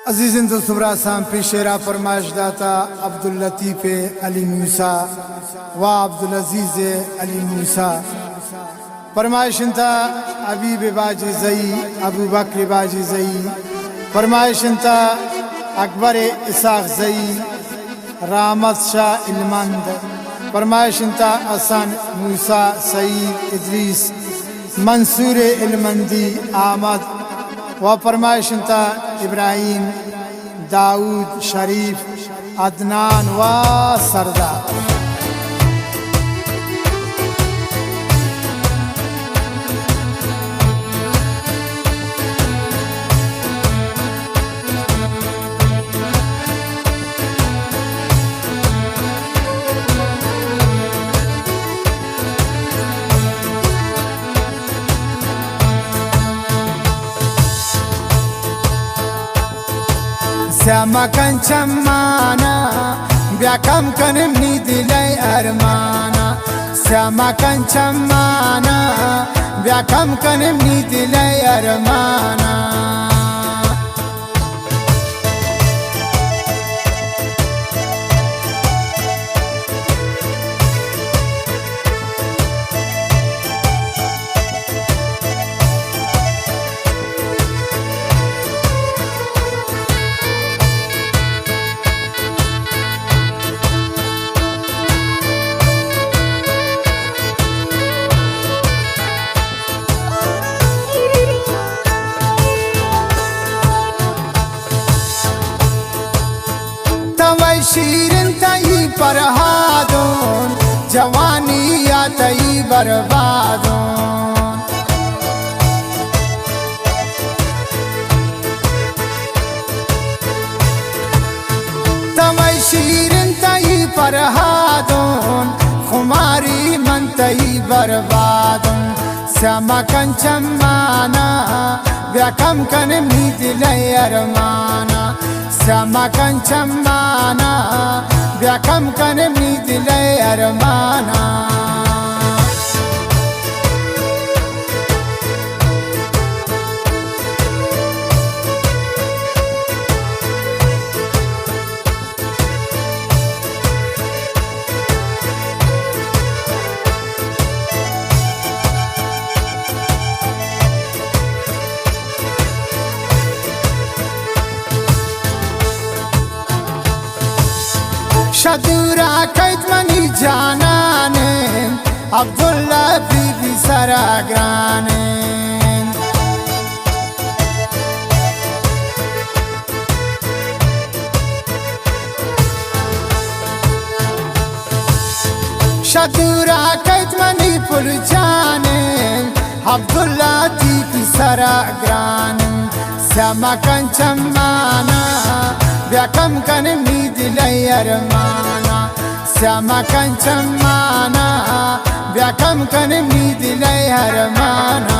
अजीज़ तो सुबरा साम पेशेरा फरमाइश दाता अब्दुल लतीफ़ अली मूसा व अब्दुल अजीज़ अली मूसा फरमाइशंता हबीब बाजी जई अबू बकर बाजी जई फरमाइशंता अकबर इसाक जई रामत शाह इल्मंद फरमाइशंता हसन मूसा सईद इद्रीस मंसूर इल्मंदी आमद व फरमाइशंता इब्राहिम दाऊद शरीफ अदनान व सरदार Sama kan chamana biakam kan ni dilai armana Sama kan chamana biakam kan ni dilai armana Sheeran तई परहादों जवानी या तई बर्बादों तवई शीरन तई परहादों खुमारी मन तई बर्बादों sama kan chamana biakam kan mi dilai armana sama kan chamana biakam kan mi dilai armana शदूरा कैद money जानाने Abdullah बीबी सराग्राने शदूरा कैद मनी पुल जाने अब्दुल्ला बीबी सराग्राने sama kan chamana biakam kan mi dilai armana sama kan chamana biakam kan mi dilai armana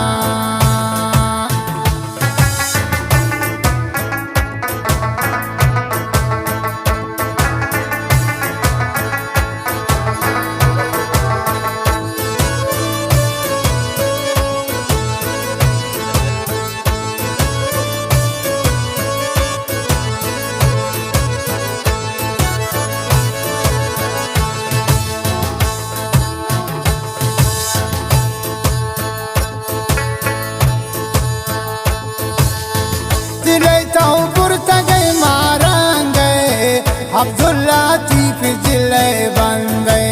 Abdul Latif दिले बंदे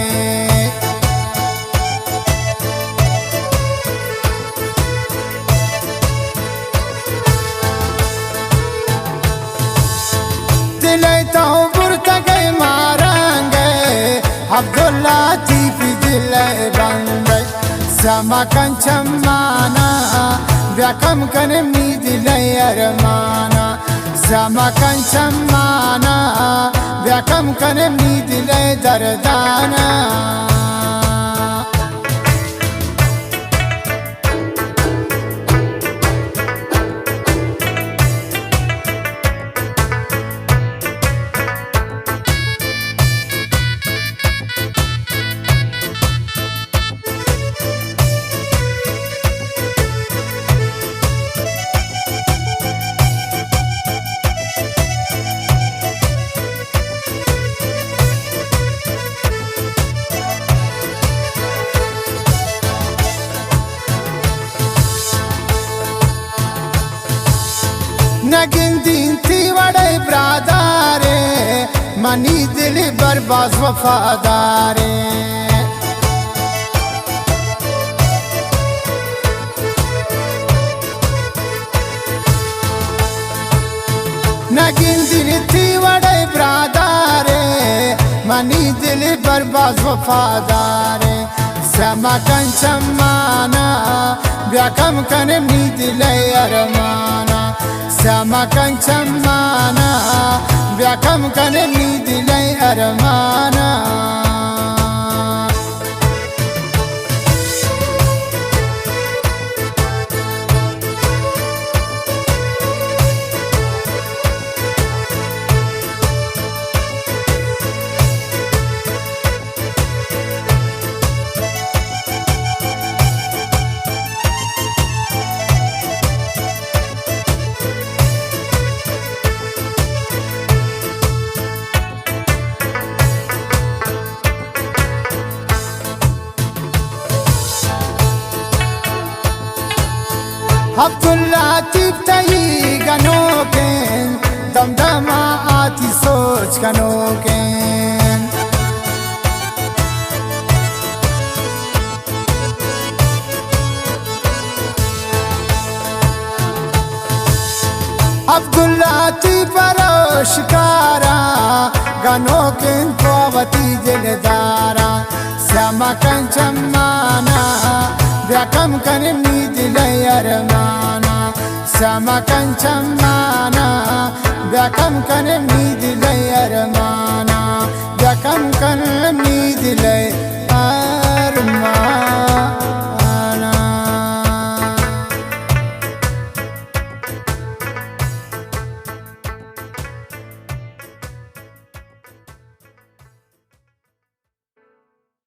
दिले तो बुरता गए मारेंगे अब्दुल लतीफ़ दिले बंदे sama kan chamana biakam kan mi dilai armana sama kan chamana biakam kan mi dilai dardana नगिंदीन थी वड़े ब्रादारे मनी दिल बरबाज वफादारे नगिंदीन थी वड़े ब्रादारे मनी दिल बरबाज वफादारे समा कंचमाना ब्याकम कनम नी दिले अरमाना समा कंचमाना ब्याकम कनम नी दिले अरमाना अब्दुल्ला तिब्तई गनोकेन दमदमा आती सोच गनोकेन अब्दुल्ला तिबरो शिकारा गनोकेन कोवती दिलदारा श्यामा कंचमाना ब्याकम कनम नी दिले अरमाना श्यामा कंचमाना ब्याकम कनम नी दिले अरमाना ब्याकम कनम नी दिले अरमाना